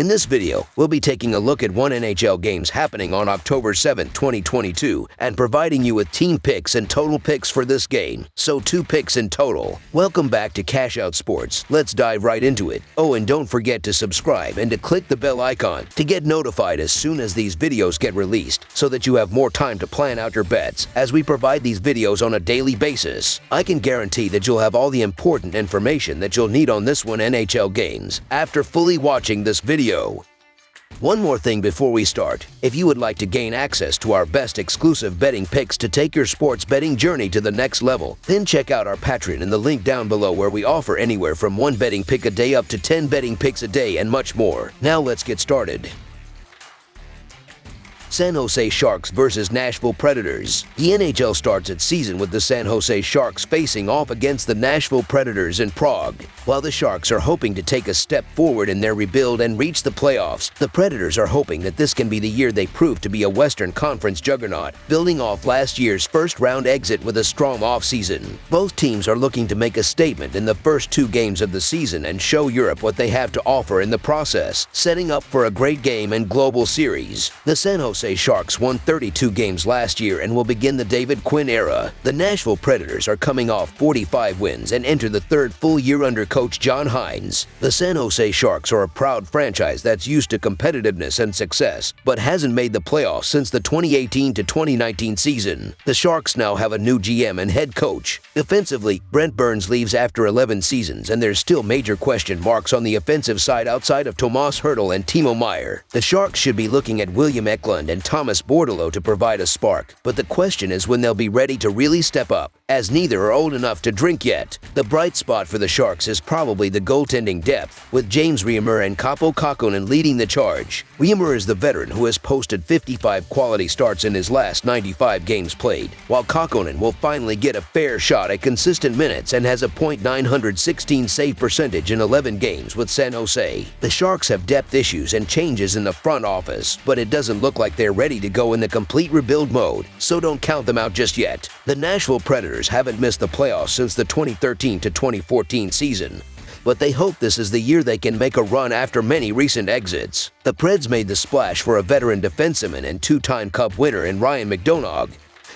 In this video, we'll be taking a look at one NHL games happening on October 7, 2022, and providing you with team picks and total picks for this game, so 2 picks in total. Welcome back to Cash Out Sports. Let's dive right into it. Oh, and don't forget to subscribe and to click the bell icon to get notified as soon as these videos get released, so that you have more time to plan out your bets as we provide these videos on a daily basis. I can guarantee that you'll have all the important information that you'll need on this one NHL games after fully watching this video. One more thing before we start. If you would like to gain access to our best exclusive betting picks to take your sports betting journey to the next level, then check out our Patreon in the link down below, where we offer anywhere from 1 betting pick a day up to 10 betting picks a day and much more. Now let's get started. San Jose Sharks versus Nashville Predators. The NHL starts its season with the San Jose Sharks facing off against the Nashville Predators in Prague. While the Sharks are hoping to take a step forward in their rebuild and reach the playoffs, the Predators are hoping that this can be the year they prove to be a Western Conference juggernaut, building off last year's first-round exit with a strong offseason. Both teams are looking to make a statement in the first 2 games of the season and show Europe what they have to offer in the process, setting up for a great game and global series. The San Jose Sharks won 32 games last year and will begin the David Quinn era. The Nashville Predators are coming off 45 wins and enter the 3rd full year under coach John Hynes. The San Jose Sharks are a proud franchise that's used to competitiveness and success, but hasn't made the playoffs since the 2018 to 2019 season. The Sharks now have a new GM and head coach. Defensively, Brent Burns leaves after 11 seasons, and there's still major question marks on the offensive side outside of Tomas Hertl and Timo Meier. The Sharks should be looking at William Eklund and Thomas Bordeleau to provide a spark, but the question is when they'll be ready to really step up, as neither are old enough to drink yet. The bright spot for the Sharks is probably the goaltending depth, with James Reimer and Kaapo Kähkönen leading the charge. Reimer is the veteran who has posted 55 quality starts in his last 95 games played, while Kähkönen will finally get a fair shot at consistent minutes and has a .916 save percentage in 11 games with San Jose. The Sharks have depth issues and changes in the front office, but it doesn't look like they're ready to go in the complete rebuild mode, so don't count them out just yet. The Nashville Predators haven't missed the playoffs since the 2013 to 2014 season, but they hope this is the year they can make a run after many recent exits. The Preds made the splash for a veteran defenseman and 2-time Cup winner in Ryan McDonagh,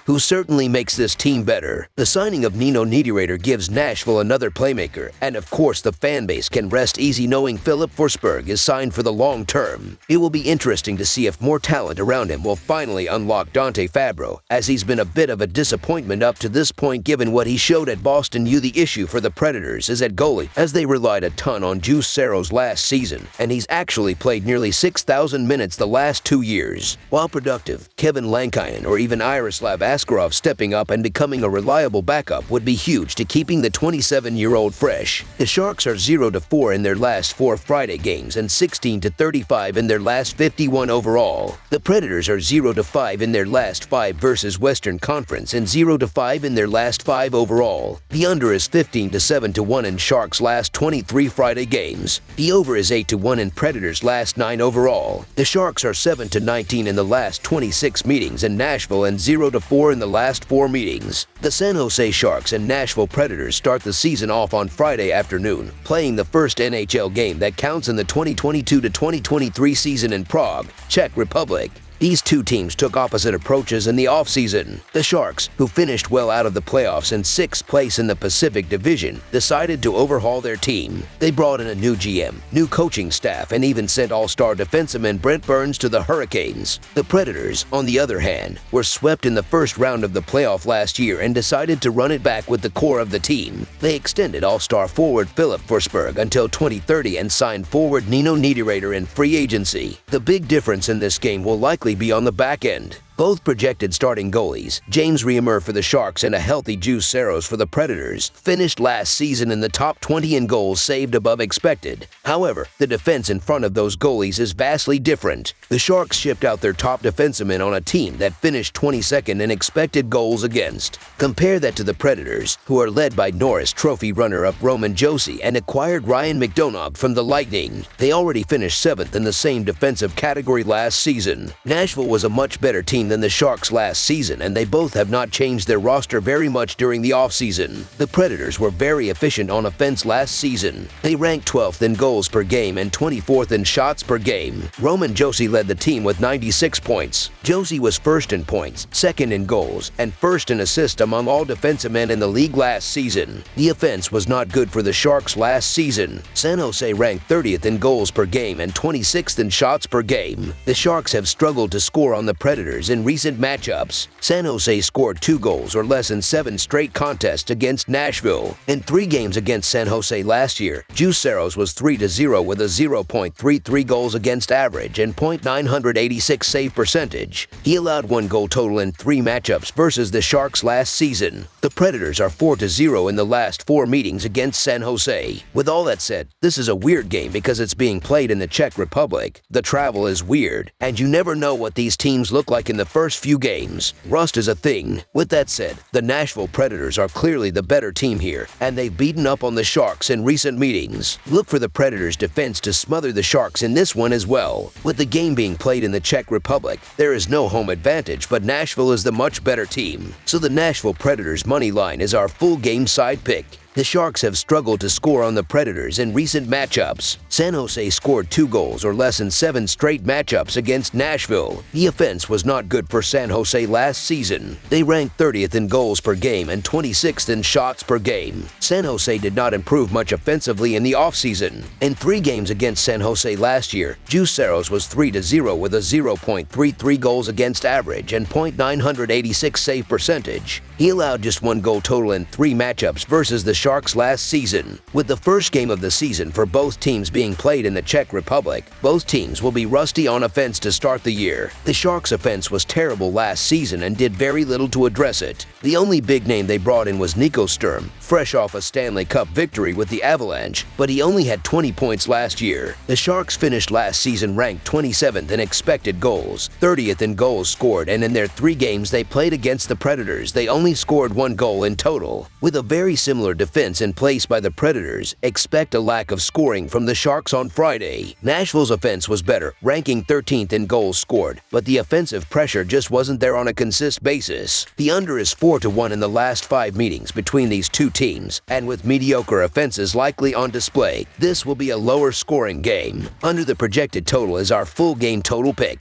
who certainly makes this team better. The signing of Nino Niederreiter gives Nashville another playmaker, and of course the fanbase can rest easy knowing Filip Forsberg is signed for the long term. It will be interesting to see if more talent around him will finally unlock Dante Fabro, as he's been a bit of a disappointment up to this point given what he showed at Boston U. The issue for the Predators is at goalie, as they relied a ton on Juuse Saros last season, and he's actually played nearly 6,000 minutes the last 2 years. While productive, Kevin Lankinen or even Yaroslav Askarov stepping up and becoming a reliable backup would be huge to keeping the 27-year-old fresh. The Sharks are 0-4 in their last 4 Friday games and 16-35 in their last 51 overall. The Predators are 0-5 in their last 5 versus Western Conference and 0-5 in their last 5 overall. The under is 15-7-1 in Sharks' last 23 Friday games. The over is 8-1 in Predators' last 9 overall. The Sharks are 7-19 in the last 26 meetings in Nashville and 0-4 in the last 4 meetings. The San Jose Sharks and Nashville Predators start the season off on Friday afternoon, playing the first NHL game that counts in the 2022 to 2023 season in Prague, Czech Republic. These 2 teams took opposite approaches in the offseason. The Sharks, who finished well out of the playoffs in 6th place in the Pacific Division, decided to overhaul their team. They brought in a new GM, new coaching staff, and even sent all-star defenseman Brent Burns to the Hurricanes. The Predators, on the other hand, were swept in the first round of the playoff last year and decided to run it back with the core of the team. They extended all-star forward Filip Forsberg until 2030 and signed forward Nino Niederreiter in free agency. The big difference in this game will likely be on the back end. Both projected starting goalies, James Reimer for the Sharks and a healthy Juuse Saros for the Predators, finished last season in the top 20 in goals saved above expected. However, the defense in front of those goalies is vastly different. The Sharks shipped out their top defenseman on a team that finished 22nd in expected goals against. Compare that to the Predators, who are led by Norris Trophy runner-up Roman Josi and acquired Ryan McDonagh from the Lightning. They already finished 7th in the same defensive category last season. Nashville was a much better team team than the Sharks last season, and they both have not changed their roster very much during the offseason. The Predators were very efficient on offense last season. They ranked 12th in goals per game and 24th in shots per game. Roman Josi led the team with 96 points. Josi was first in points, second in goals, and first in assists among all defensive men in the league last season. The offense was not good for the Sharks last season. San Jose ranked 30th in goals per game and 26th in shots per game. The Sharks have struggled to score on the Predators in recent matchups. San Jose scored 2 goals or less in 7 straight contests against Nashville. In 3 games against San Jose last year, Juiceros was 3-0 with a 0.33 goals against average and .986 save percentage. He allowed 1 goal total in 3 matchups versus the Sharks last season. The Predators are 4-0 in the last 4 meetings against San Jose. With all that said, this is a weird game because it's being played in the Czech Republic. The travel is weird, and you never know what these teams look like in the first few games. Rust is a thing. With that said, the Nashville Predators are clearly the better team here, and they've beaten up on the Sharks in recent meetings. Look for the Predators' defense to smother the Sharks in this one as well. With the game being played in the Czech Republic, there is no home advantage, but Nashville is the much better team. So the Nashville Predators money line is our full game side pick. The Sharks have struggled to score on the Predators in recent matchups. San Jose scored 2 goals or less in 7 straight matchups against Nashville. The offense was not good for San Jose last season. They ranked 30th in goals per game and 26th in shots per game. San Jose did not improve much offensively in the offseason. In 3 games against San Jose last year, Juiceros was 3-0 with a 0.33 goals against average and .986 save percentage. He allowed just 1 goal total in 3 matchups versus the Sharks last season. With the first game of the season for both teams being played in the Czech Republic, both teams will be rusty on offense to start the year. The Sharks' offense was terrible last season and did very little to address it. The only big name they brought in was Nico Sturm, fresh off a Stanley Cup victory with the Avalanche, but he only had 20 points last year. The Sharks finished last season ranked 27th in expected goals, 30th in goals scored, and in their 3 games they played against the Predators, they only scored 1 goal in total. With a very similar defense in place by the Predators, expect a lack of scoring from the Sharks on Friday. Nashville's offense was better, ranking 13th in goals scored, but the offensive pressure just wasn't there on a consistent basis. The under is 4-1 in the last 5 meetings between these two teams, and with mediocre offenses likely on display, this will be a lower scoring game. Under the projected total is our full game total pick.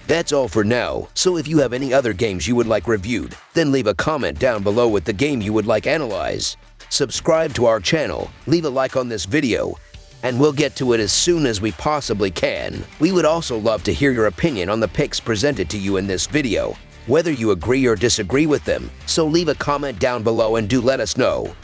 That's all for now, so if you have any other games you would like reviewed, then leave a comment down below with the game you would like analyzed. Subscribe to our channel, leave a like on this video, and we'll get to it as soon as we possibly can. We would also love to hear your opinion on the picks presented to you in this video, whether you agree or disagree with them, so leave a comment down below and do let us know.